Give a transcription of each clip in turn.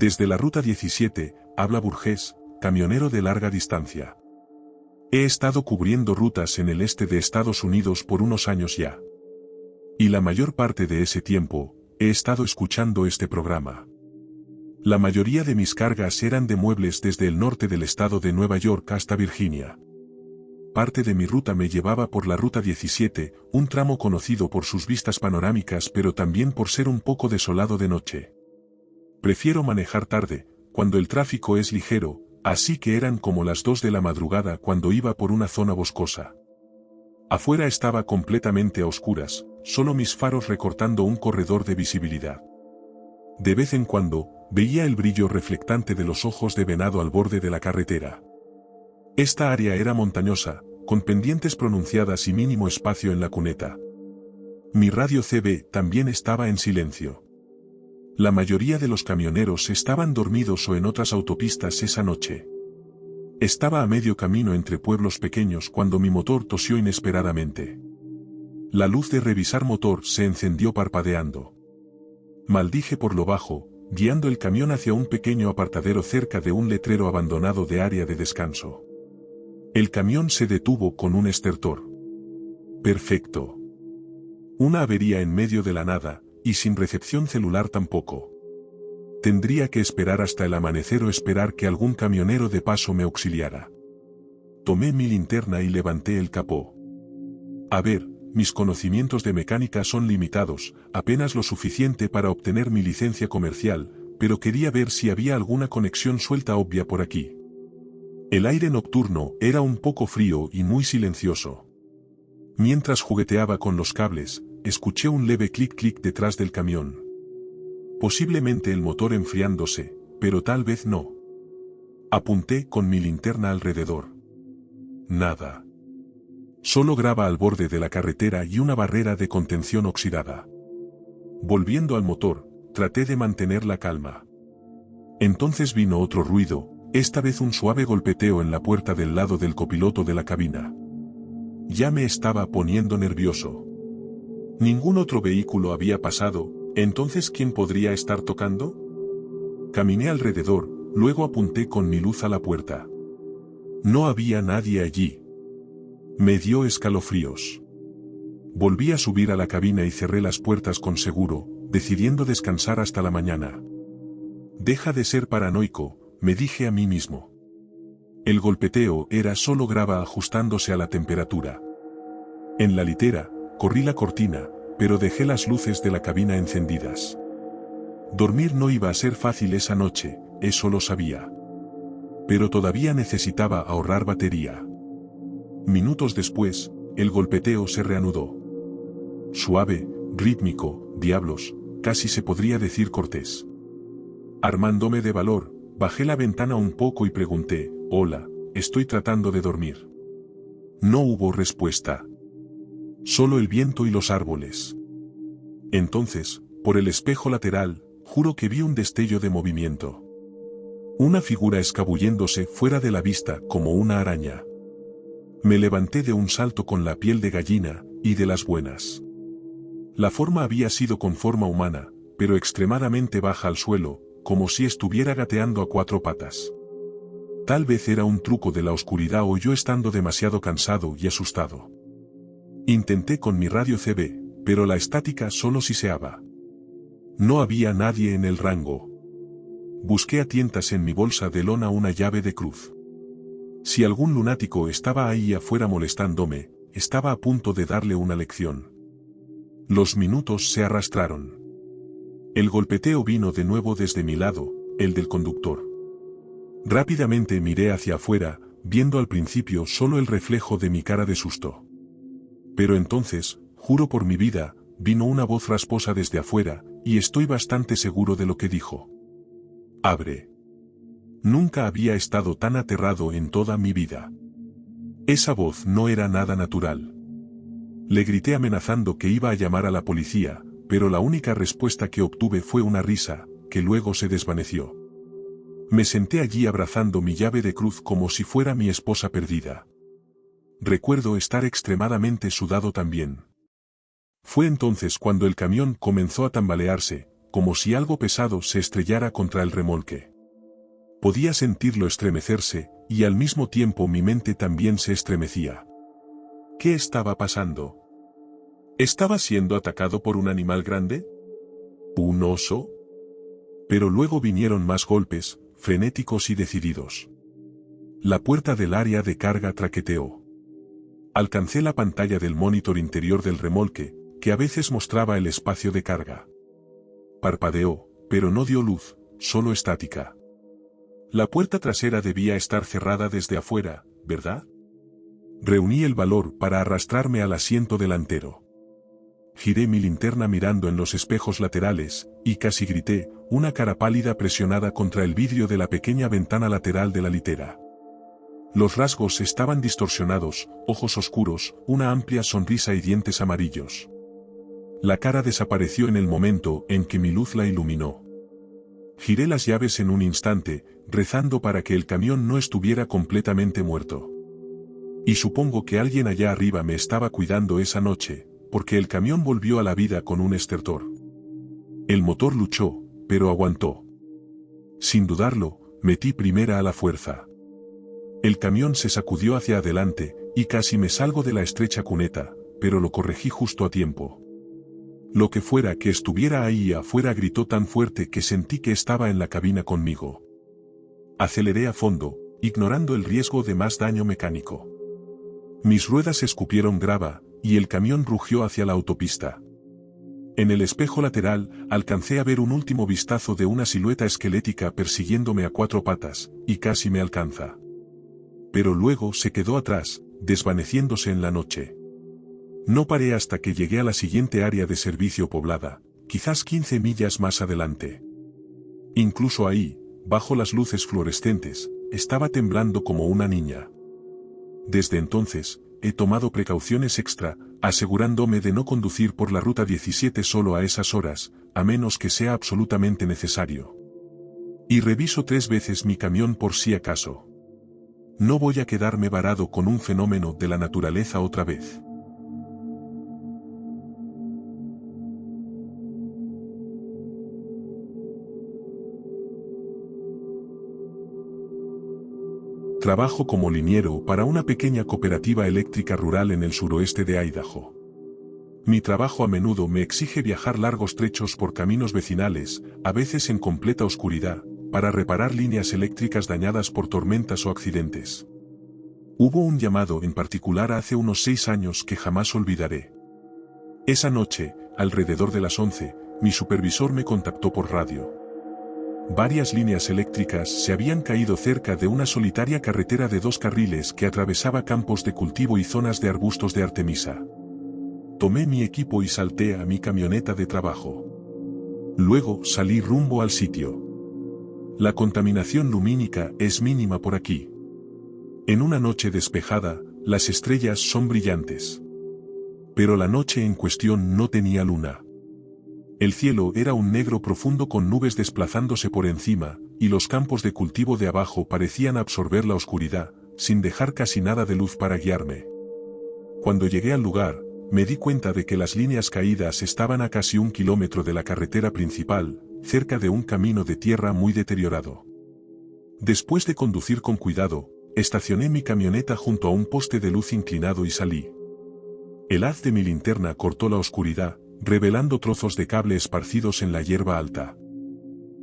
Desde la ruta 17, habla Burgess, camionero de larga distancia. He estado cubriendo rutas en el este de Estados Unidos por unos años ya. Y la mayor parte de ese tiempo, he estado escuchando este programa. La mayoría de mis cargas eran de muebles desde el norte del estado de Nueva York hasta Virginia. Parte de mi ruta me llevaba por la ruta 17, un tramo conocido por sus vistas panorámicas pero también por ser un poco desolado de noche. Prefiero manejar tarde, cuando el tráfico es ligero, así que eran como las 2 de la madrugada cuando iba por una zona boscosa. Afuera estaba completamente a oscuras, solo mis faros recortando un corredor de visibilidad. De vez en cuando, veía el brillo reflectante de los ojos de venado al borde de la carretera. Esta área era montañosa, con pendientes pronunciadas y mínimo espacio en la cuneta. Mi radio CB también estaba en silencio. La mayoría de los camioneros estaban dormidos o en otras autopistas esa noche. Estaba a medio camino entre pueblos pequeños cuando mi motor tosió inesperadamente. La luz de revisar motor se encendió parpadeando. Maldije por lo bajo, guiando el camión hacia un pequeño apartadero cerca de un letrero abandonado de área de descanso. El camión se detuvo con un estertor. Perfecto. Una avería en medio de la nada, y sin recepción celular tampoco. Tendría que esperar hasta el amanecer o esperar que algún camionero de paso me auxiliara. Tomé mi linterna y levanté el capó. A ver, mis conocimientos de mecánica son limitados, apenas lo suficiente para obtener mi licencia comercial, pero quería ver si había alguna conexión suelta obvia por aquí. El aire nocturno era un poco frío y muy silencioso. Mientras jugueteaba con los cables, escuché un leve clic-clic detrás del camión. Posiblemente el motor enfriándose, pero tal vez no. Apunté con mi linterna alrededor. Nada. Solo grava al borde de la carretera y una barrera de contención oxidada. Volviendo al motor, traté de mantener la calma. Entonces vino otro ruido, esta vez un suave golpeteo en la puerta del lado del copiloto de la cabina. Ya me estaba poniendo nervioso. Ningún otro vehículo había pasado, entonces ¿quién podría estar tocando? Caminé alrededor, luego apunté con mi luz a la puerta. No había nadie allí. Me dio escalofríos. Volví a subir a la cabina y cerré las puertas con seguro, decidiendo descansar hasta la mañana. Deja de ser paranoico, me dije a mí mismo. El golpeteo era solo grava ajustándose a la temperatura. En la litera, corrí la cortina, pero dejé las luces de la cabina encendidas. Dormir no iba a ser fácil esa noche, eso lo sabía. Pero todavía necesitaba ahorrar batería. Minutos después, el golpeteo se reanudó. Suave, rítmico, diablos, casi se podría decir cortés. Armándome de valor, bajé la ventana un poco y pregunté, «Hola, estoy tratando de dormir». No hubo respuesta. Solo el viento y los árboles. Entonces, por el espejo lateral, juro que vi un destello de movimiento. Una figura escabulléndose fuera de la vista como una araña. Me levanté de un salto con la piel de gallina, y de las buenas. La forma había sido con forma humana, pero extremadamente baja al suelo, como si estuviera gateando a 4 patas. Tal vez era un truco de la oscuridad o yo estando demasiado cansado y asustado. Intenté con mi radio CB, pero la estática solo siseaba. No había nadie en el rango. Busqué a tientas en mi bolsa de lona una llave de cruz. Si algún lunático estaba ahí afuera molestándome, estaba a punto de darle una lección. Los minutos se arrastraron. El golpeteo vino de nuevo desde mi lado, el del conductor. Rápidamente miré hacia afuera, viendo al principio solo el reflejo de mi cara de susto. Pero entonces, juro por mi vida, vino una voz rasposa desde afuera, y estoy bastante seguro de lo que dijo. «Abre». Nunca había estado tan aterrado en toda mi vida. Esa voz no era nada natural. Le grité amenazando que iba a llamar a la policía, pero la única respuesta que obtuve fue una risa, que luego se desvaneció. Me senté allí abrazando mi llave de cruz como si fuera mi esposa perdida. Recuerdo estar extremadamente sudado también. Fue entonces cuando el camión comenzó a tambalearse, como si algo pesado se estrellara contra el remolque. Podía sentirlo estremecerse, y al mismo tiempo mi mente también se estremecía. ¿Qué estaba pasando? ¿Estaba siendo atacado por un animal grande? ¿Un oso? Pero luego vinieron más golpes, frenéticos y decididos. La puerta del área de carga traqueteó. Alcancé la pantalla del monitor interior del remolque, que a veces mostraba el espacio de carga. Parpadeó, pero no dio luz, solo estática. La puerta trasera debía estar cerrada desde afuera, ¿verdad? Reuní el valor para arrastrarme al asiento delantero. Giré mi linterna mirando en los espejos laterales, y casi grité, una cara pálida presionada contra el vidrio de la pequeña ventana lateral de la litera. Los rasgos estaban distorsionados, ojos oscuros, una amplia sonrisa y dientes amarillos. La cara desapareció en el momento en que mi luz la iluminó. Giré las llaves en un instante, rezando para que el camión no estuviera completamente muerto. Y supongo que alguien allá arriba me estaba cuidando esa noche, porque el camión volvió a la vida con un estertor. El motor luchó, pero aguantó. Sin dudarlo, metí primera a la fuerza. El camión se sacudió hacia adelante, y casi me salgo de la estrecha cuneta, pero lo corregí justo a tiempo. Lo que fuera que estuviera ahí afuera gritó tan fuerte que sentí que estaba en la cabina conmigo. Aceleré a fondo, ignorando el riesgo de más daño mecánico. Mis ruedas escupieron grava, y el camión rugió hacia la autopista. En el espejo lateral, alcancé a ver un último vistazo de una silueta esquelética persiguiéndome a cuatro patas, y casi me alcanza. Pero luego se quedó atrás, desvaneciéndose en la noche. No paré hasta que llegué a la siguiente área de servicio poblada, quizás 15 millas más adelante. Incluso ahí, bajo las luces fluorescentes, estaba temblando como una niña. Desde entonces, he tomado precauciones extra, asegurándome de no conducir por la ruta 17 solo a esas horas, a menos que sea absolutamente necesario. Y reviso 3 veces mi camión por si acaso. No voy a quedarme varado con un fenómeno de la naturaleza otra vez. Trabajo como liniero para una pequeña cooperativa eléctrica rural en el suroeste de Idaho. Mi trabajo a menudo me exige viajar largos trechos por caminos vecinales, a veces en completa oscuridad, para reparar líneas eléctricas dañadas por tormentas o accidentes. Hubo un llamado en particular hace unos 6 años que jamás olvidaré. Esa noche, alrededor de las 11, mi supervisor me contactó por radio. Varias líneas eléctricas se habían caído cerca de una solitaria carretera de 2 carriles que atravesaba campos de cultivo y zonas de arbustos de Artemisa. Tomé mi equipo y salté a mi camioneta de trabajo. Luego salí rumbo al sitio. La contaminación lumínica es mínima por aquí. En una noche despejada, las estrellas son brillantes. Pero la noche en cuestión no tenía luna. El cielo era un negro profundo con nubes desplazándose por encima, y los campos de cultivo de abajo parecían absorber la oscuridad, sin dejar casi nada de luz para guiarme. Cuando llegué al lugar, me di cuenta de que las líneas caídas estaban a casi 1 kilómetro de la carretera principal, cerca de un camino de tierra muy deteriorado. Después de conducir con cuidado, estacioné mi camioneta junto a un poste de luz inclinado y salí. El haz de mi linterna cortó la oscuridad, revelando trozos de cable esparcidos en la hierba alta.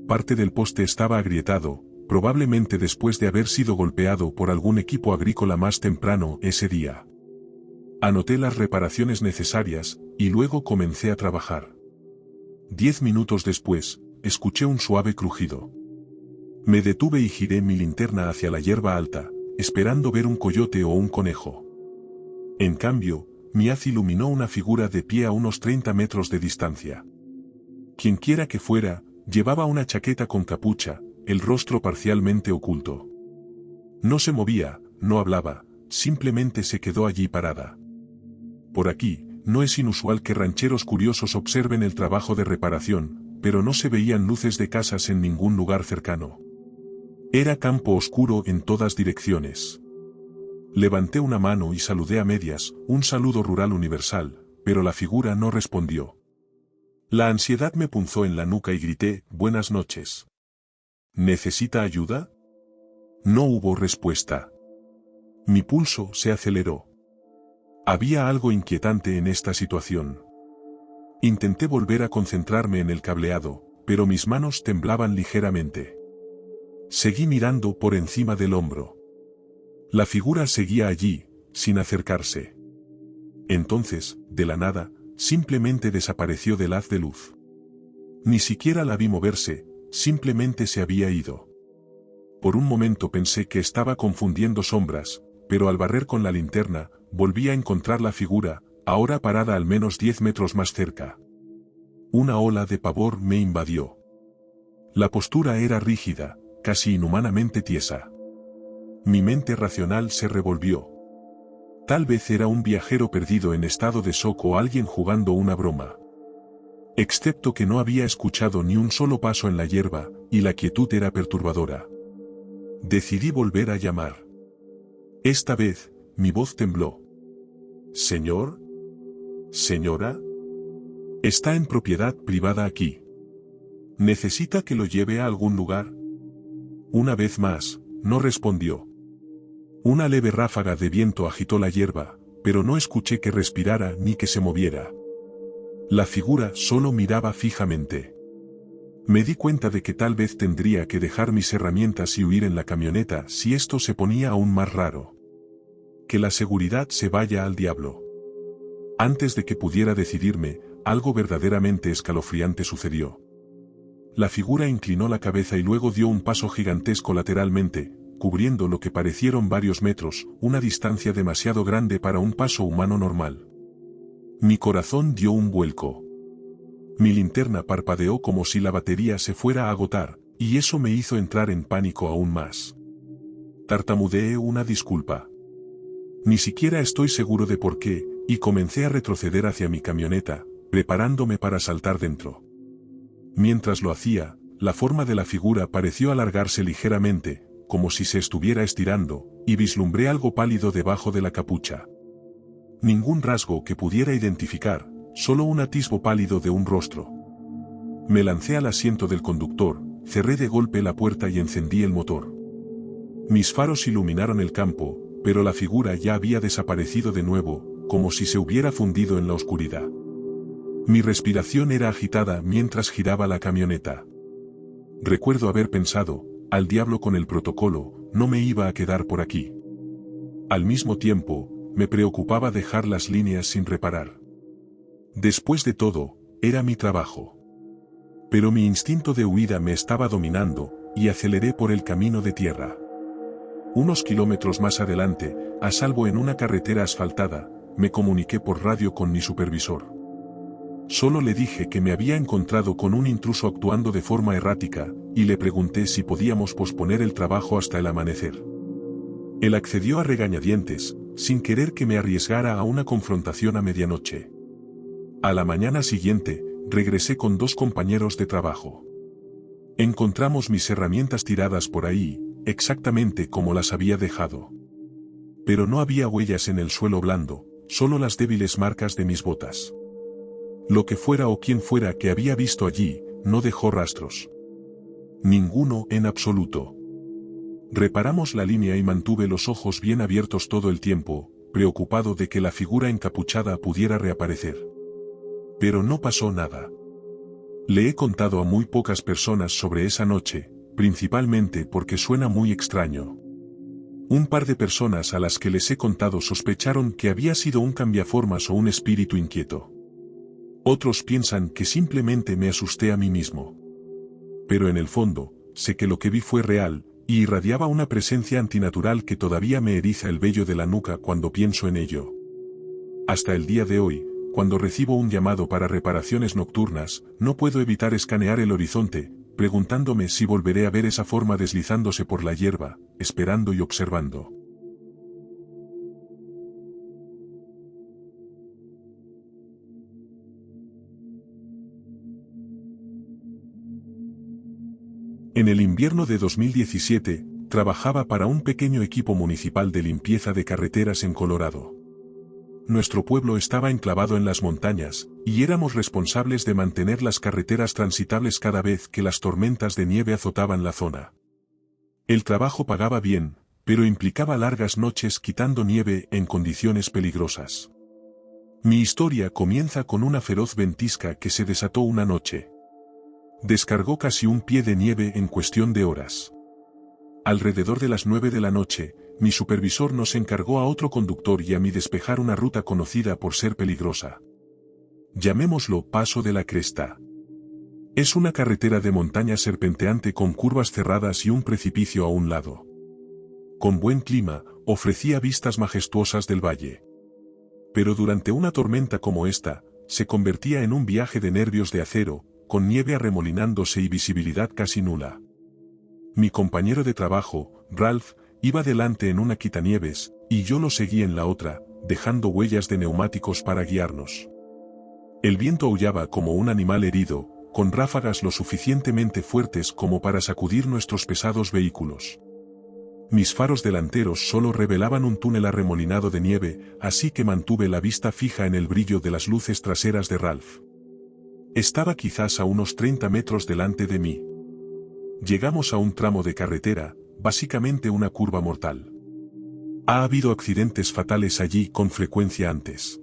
Parte del poste estaba agrietado, probablemente después de haber sido golpeado por algún equipo agrícola más temprano ese día. Anoté las reparaciones necesarias, y luego comencé a trabajar. 10 minutos después, escuché un suave crujido. Me detuve y giré mi linterna hacia la hierba alta, esperando ver un coyote o un conejo. En cambio, mi haz iluminó una figura de pie a unos 30 metros de distancia. Quienquiera que fuera, llevaba una chaqueta con capucha, el rostro parcialmente oculto. No se movía, no hablaba, simplemente se quedó allí parada. Por aquí, no es inusual que rancheros curiosos observen el trabajo de reparación, pero no se veían luces de casas en ningún lugar cercano. Era campo oscuro en todas direcciones. Levanté una mano y saludé a medias, un saludo rural universal, pero la figura no respondió. La ansiedad me punzó en la nuca y grité, «Buenas noches». ¿Necesita ayuda? No hubo respuesta. Mi pulso se aceleró. Había algo inquietante en esta situación. Intenté volver a concentrarme en el cableado, pero mis manos temblaban ligeramente. Seguí mirando por encima del hombro. La figura seguía allí, sin acercarse. Entonces, de la nada, simplemente desapareció del haz de luz. Ni siquiera la vi moverse, simplemente se había ido. Por un momento pensé que estaba confundiendo sombras, pero al barrer con la linterna, volví a encontrar la figura, ahora parada al menos 10 metros más cerca. Una ola de pavor me invadió. La postura era rígida, casi inhumanamente tiesa. Mi mente racional se revolvió. Tal vez era un viajero perdido en estado de shock o alguien jugando una broma. Excepto que no había escuchado ni un solo paso en la hierba, y la quietud era perturbadora. Decidí volver a llamar. Esta vez, mi voz tembló. «¿Señor? ¿Señora? Está en propiedad privada aquí. ¿Necesita que lo lleve a algún lugar?» Una vez más, no respondió. Una leve ráfaga de viento agitó la hierba, pero no escuché que respirara ni que se moviera. La figura solo miraba fijamente. Me di cuenta de que tal vez tendría que dejar mis herramientas y huir en la camioneta si esto se ponía aún más raro. Que la seguridad se vaya al diablo. Antes de que pudiera decidirme, algo verdaderamente escalofriante sucedió. La figura inclinó la cabeza y luego dio un paso gigantesco lateralmente, cubriendo lo que parecieron varios metros, una distancia demasiado grande para un paso humano normal. Mi corazón dio un vuelco. Mi linterna parpadeó como si la batería se fuera a agotar, y eso me hizo entrar en pánico aún más. Tartamudeé una disculpa. Ni siquiera estoy seguro de por qué, y comencé a retroceder hacia mi camioneta, preparándome para saltar dentro. Mientras lo hacía, la forma de la figura pareció alargarse ligeramente, como si se estuviera estirando, y vislumbré algo pálido debajo de la capucha. Ningún rasgo que pudiera identificar, solo un atisbo pálido de un rostro. Me lancé al asiento del conductor, cerré de golpe la puerta y encendí el motor. Mis faros iluminaron el campo, pero la figura ya había desaparecido de nuevo, como si se hubiera fundido en la oscuridad. Mi respiración era agitada mientras giraba la camioneta. Recuerdo haber pensado, al diablo con el protocolo, no me iba a quedar por aquí. Al mismo tiempo, me preocupaba dejar las líneas sin reparar. Después de todo, era mi trabajo. Pero mi instinto de huida me estaba dominando, y aceleré por el camino de tierra. Unos kilómetros más adelante, a salvo en una carretera asfaltada, me comuniqué por radio con mi supervisor. Solo le dije que me había encontrado con un intruso actuando de forma errática, y le pregunté si podíamos posponer el trabajo hasta el amanecer. Él accedió a regañadientes, sin querer que me arriesgara a una confrontación a medianoche. A la mañana siguiente, regresé con 2 compañeros de trabajo. Encontramos mis herramientas tiradas por ahí, exactamente como las había dejado. Pero no había huellas en el suelo blando, solo las débiles marcas de mis botas. Lo que fuera o quien fuera que había visto allí, no dejó rastros. Ninguno en absoluto. Reparamos la línea y mantuve los ojos bien abiertos todo el tiempo, preocupado de que la figura encapuchada pudiera reaparecer. Pero no pasó nada. Le he contado a muy pocas personas sobre esa noche, principalmente porque suena muy extraño. Un par de personas a las que les he contado sospecharon que había sido un cambiaformas o un espíritu inquieto. Otros piensan que simplemente me asusté a mí mismo. Pero en el fondo, sé que lo que vi fue real, y irradiaba una presencia antinatural que todavía me eriza el vello de la nuca cuando pienso en ello. Hasta el día de hoy, cuando recibo un llamado para reparaciones nocturnas, no puedo evitar escanear el horizonte, preguntándome si volveré a ver esa forma deslizándose por la hierba, esperando y observando. En el invierno de 2017, trabajaba para un pequeño equipo municipal de limpieza de carreteras en Colorado. nuestro pueblo estaba enclavado en las montañas, y éramos responsables de mantener las carreteras transitables cada vez que las tormentas de nieve azotaban la zona. El trabajo pagaba bien, pero implicaba largas noches quitando nieve en condiciones peligrosas. Mi historia comienza con una feroz ventisca que se desató una noche. Descargó casi un pie de nieve en cuestión de horas. Alrededor de las 9 de la noche, mi supervisor nos encargó a otro conductor y a mí despejar una ruta conocida por ser peligrosa. Llamémoslo Paso de la Cresta. Es una carretera de montaña serpenteante con curvas cerradas y un precipicio a un lado. Con buen clima, ofrecía vistas majestuosas del valle. Pero durante una tormenta como esta, se convertía en un viaje de nervios de acero, con nieve arremolinándose y visibilidad casi nula. Mi compañero de trabajo, Ralph, iba delante en una quitanieves, y yo lo seguí en la otra, dejando huellas de neumáticos para guiarnos. El viento aullaba como un animal herido, con ráfagas lo suficientemente fuertes como para sacudir nuestros pesados vehículos. Mis faros delanteros solo revelaban un túnel arremolinado de nieve, así que mantuve la vista fija en el brillo de las luces traseras de Ralph. Estaba quizás a unos 30 metros delante de mí. Llegamos a un tramo de carretera, básicamente una curva mortal. Ha habido accidentes fatales allí con frecuencia antes.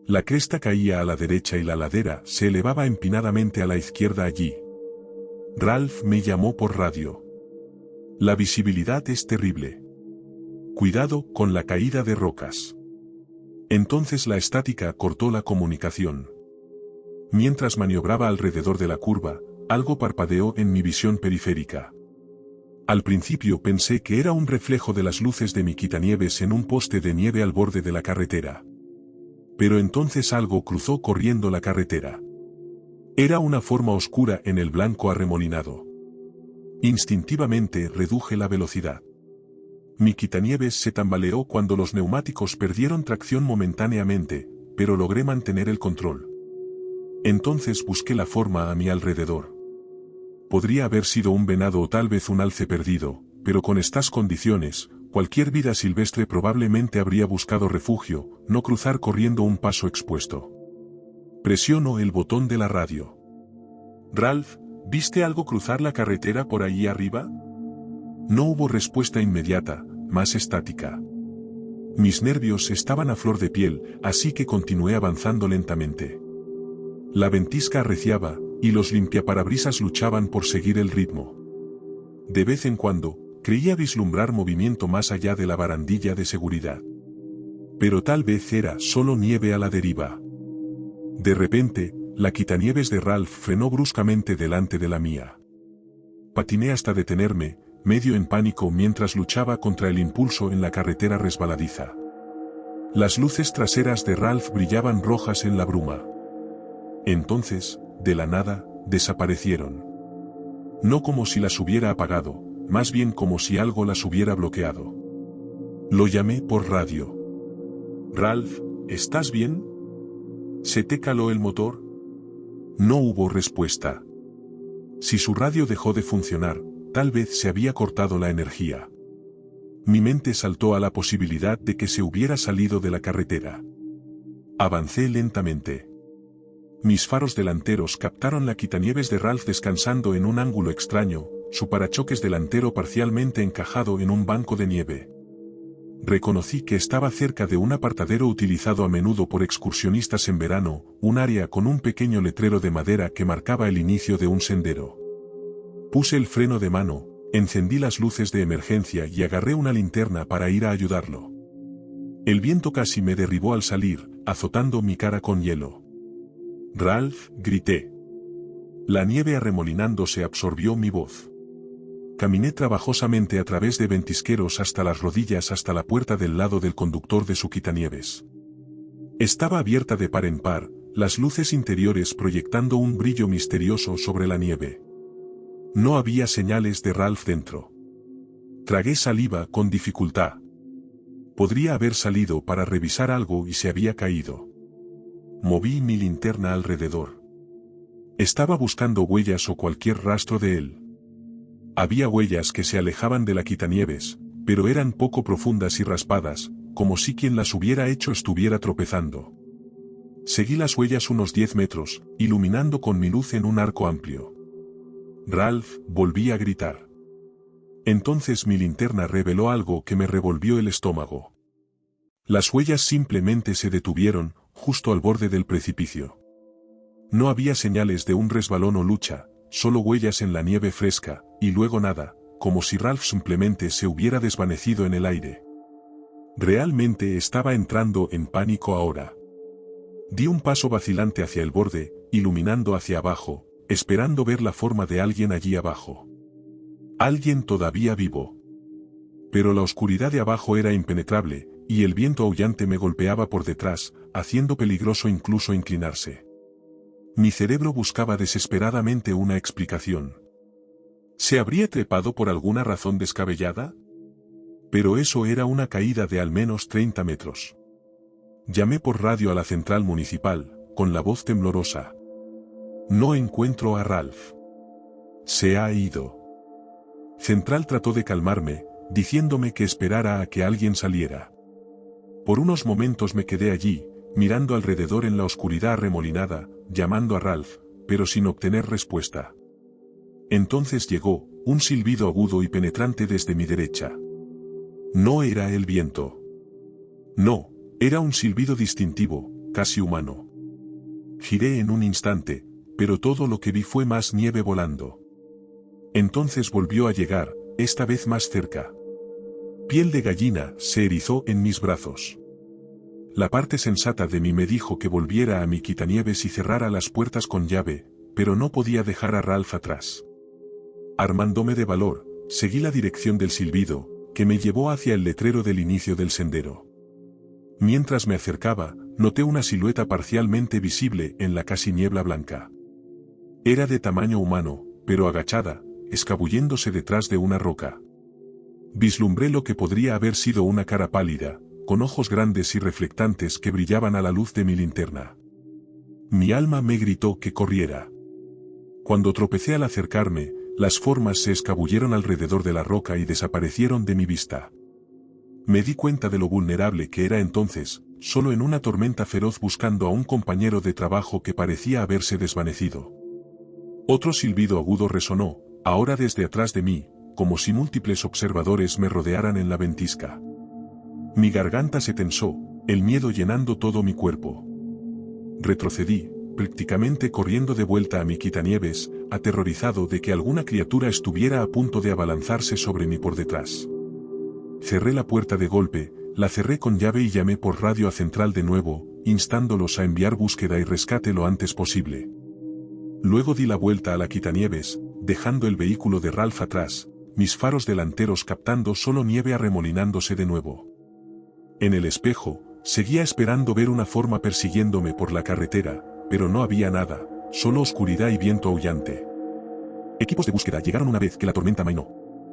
La cresta caía a la derecha y la ladera se elevaba empinadamente a la izquierda allí. Ralph me llamó por radio. La visibilidad es terrible. Cuidado con la caída de rocas. Entonces la estática cortó la comunicación. Mientras maniobraba alrededor de la curva, algo parpadeó en mi visión periférica. Al principio pensé que era un reflejo de las luces de mi quitanieves en un poste de nieve al borde de la carretera. Pero entonces algo cruzó corriendo la carretera. Era una forma oscura en el blanco arremolinado. Instintivamente reduje la velocidad. Mi quitanieves se tambaleó cuando los neumáticos perdieron tracción momentáneamente, pero logré mantener el control. Entonces busqué la forma a mi alrededor. Podría haber sido un venado o tal vez un alce perdido, pero con estas condiciones, cualquier vida silvestre probablemente habría buscado refugio, no cruzar corriendo un paso expuesto. Presiono el botón de la radio. Ralph, ¿viste algo cruzar la carretera por allí arriba? No hubo respuesta inmediata, más estática. Mis nervios estaban a flor de piel, así que continué avanzando lentamente. La ventisca arreciaba, y los limpiaparabrisas luchaban por seguir el ritmo. De vez en cuando, creía vislumbrar movimiento más allá de la barandilla de seguridad. Pero tal vez era solo nieve a la deriva. De repente, la quitanieves de Ralph frenó bruscamente delante de la mía. Patiné hasta detenerme, medio en pánico mientras luchaba contra el impulso en la carretera resbaladiza. Las luces traseras de Ralph brillaban rojas en la bruma. Entonces, de la nada, desaparecieron. No como si las hubiera apagado, más bien como si algo las hubiera bloqueado. Lo llamé por radio. Ralph, ¿estás bien? ¿Se te caló el motor? No hubo respuesta. Si su radio dejó de funcionar, tal vez se había cortado la energía. Mi mente saltó a la posibilidad de que se hubiera salido de la carretera. Avancé lentamente. Mis faros delanteros captaron la quitanieves de Ralph descansando en un ángulo extraño, su parachoques delantero parcialmente encajado en un banco de nieve. Reconocí que estaba cerca de un apartadero utilizado a menudo por excursionistas en verano, un área con un pequeño letrero de madera que marcaba el inicio de un sendero. Puse el freno de mano, encendí las luces de emergencia y agarré una linterna para ir a ayudarlo. El viento casi me derribó al salir, azotando mi cara con hielo. Ralph, grité. La nieve arremolinándose absorbió mi voz. Caminé trabajosamente a través de ventisqueros hasta las rodillas hasta la puerta del lado del conductor de su quitanieves. Estaba abierta de par en par, las luces interiores proyectando un brillo misterioso sobre la nieve. No había señales de Ralph dentro. Tragué saliva con dificultad. Podría haber salido para revisar algo y se había caído. Moví mi linterna alrededor. Estaba buscando huellas o cualquier rastro de él. Había huellas que se alejaban de la quitanieves, pero eran poco profundas y raspadas, como si quien las hubiera hecho estuviera tropezando. Seguí las huellas unos 10 metros, iluminando con mi luz en un arco amplio. Ralph, volví a gritar. Entonces mi linterna reveló algo que me revolvió el estómago. Las huellas simplemente se detuvieron, justo al borde del precipicio. No había señales de un resbalón o lucha, solo huellas en la nieve fresca, y luego nada, como si Ralph simplemente se hubiera desvanecido en el aire. Realmente estaba entrando en pánico ahora. Di un paso vacilante hacia el borde, iluminando hacia abajo, esperando ver la forma de alguien allí abajo. Alguien todavía vivo. Pero la oscuridad de abajo era impenetrable, y el viento aullante me golpeaba por detrás, haciendo peligroso incluso inclinarse. Mi cerebro buscaba desesperadamente una explicación. ¿Se habría trepado por alguna razón descabellada? Pero eso era una caída de al menos 30 metros. Llamé por radio a la central municipal, con la voz temblorosa. No encuentro a Ralph. Se ha ido. Central trató de calmarme, diciéndome que esperara a que alguien saliera. Por unos momentos me quedé allí, mirando alrededor en la oscuridad arremolinada, llamando a Ralph, pero sin obtener respuesta. Entonces llegó, un silbido agudo y penetrante desde mi derecha. No era el viento. No, era un silbido distintivo, casi humano. Giré en un instante, pero todo lo que vi fue más nieve volando. Entonces volvió a llegar, esta vez más cerca. Piel de gallina se erizó en mis brazos. La parte sensata de mí me dijo que volviera a mi quitanieves y cerrara las puertas con llave, pero no podía dejar a Ralph atrás. Armándome de valor, seguí la dirección del silbido, que me llevó hacia el letrero del inicio del sendero. Mientras me acercaba, noté una silueta parcialmente visible en la casi niebla blanca. Era de tamaño humano, pero agachada, escabulléndose detrás de una roca. Vislumbré lo que podría haber sido una cara pálida, con ojos grandes y reflectantes que brillaban a la luz de mi linterna. Mi alma me gritó que corriera. Cuando tropecé al acercarme, las formas se escabulleron alrededor de la roca y desaparecieron de mi vista. Me di cuenta de lo vulnerable que era entonces, solo en una tormenta feroz buscando a un compañero de trabajo que parecía haberse desvanecido. Otro silbido agudo resonó, ahora desde atrás de mí, como si múltiples observadores me rodearan en la ventisca. Mi garganta se tensó, el miedo llenando todo mi cuerpo. Retrocedí, prácticamente corriendo de vuelta a mi quitanieves, aterrorizado de que alguna criatura estuviera a punto de abalanzarse sobre mí por detrás. Cerré la puerta de golpe, la cerré con llave y llamé por radio a central de nuevo, instándolos a enviar búsqueda y rescate lo antes posible. Luego di la vuelta a la quitanieves, dejando el vehículo de Ralph atrás, mis faros delanteros captando solo nieve arremolinándose de nuevo. En el espejo, seguía esperando ver una forma persiguiéndome por la carretera, pero no había nada, solo oscuridad y viento aullante. Equipos de búsqueda llegaron una vez que la tormenta amainó.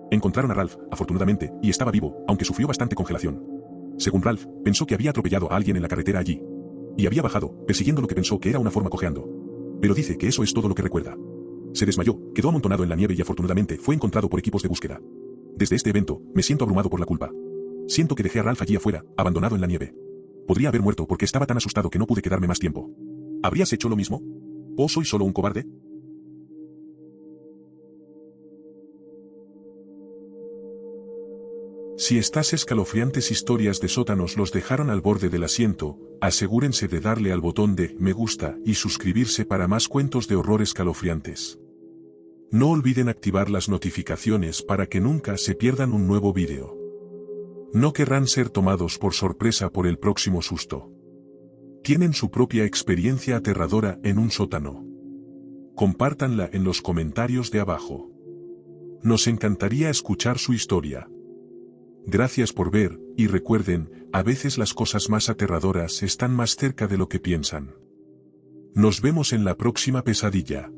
Encontraron a Ralph, afortunadamente, y estaba vivo, aunque sufrió bastante congelación. Según Ralph, pensó que había atropellado a alguien en la carretera allí. Y había bajado, persiguiendo lo que pensó que era una forma cojeando. Pero dice que eso es todo lo que recuerda. Se desmayó, quedó amontonado en la nieve y afortunadamente fue encontrado por equipos de búsqueda. Desde este evento, me siento abrumado por la culpa. Siento que dejé a Ralph allí afuera, abandonado en la nieve. Podría haber muerto porque estaba tan asustado que no pude quedarme más tiempo. ¿Habrías hecho lo mismo? ¿O soy solo un cobarde? Si estas escalofriantes historias de sótanos los dejaron al borde del asiento, asegúrense de darle al botón de me gusta y suscribirse para más cuentos de horror escalofriantes. No olviden activar las notificaciones para que nunca se pierdan un nuevo vídeo. No querrán ser tomados por sorpresa por el próximo susto. Tienen su propia experiencia aterradora en un sótano. Compártanla en los comentarios de abajo. Nos encantaría escuchar su historia. Gracias por ver, y recuerden, a veces las cosas más aterradoras están más cerca de lo que piensan. Nos vemos en la próxima pesadilla.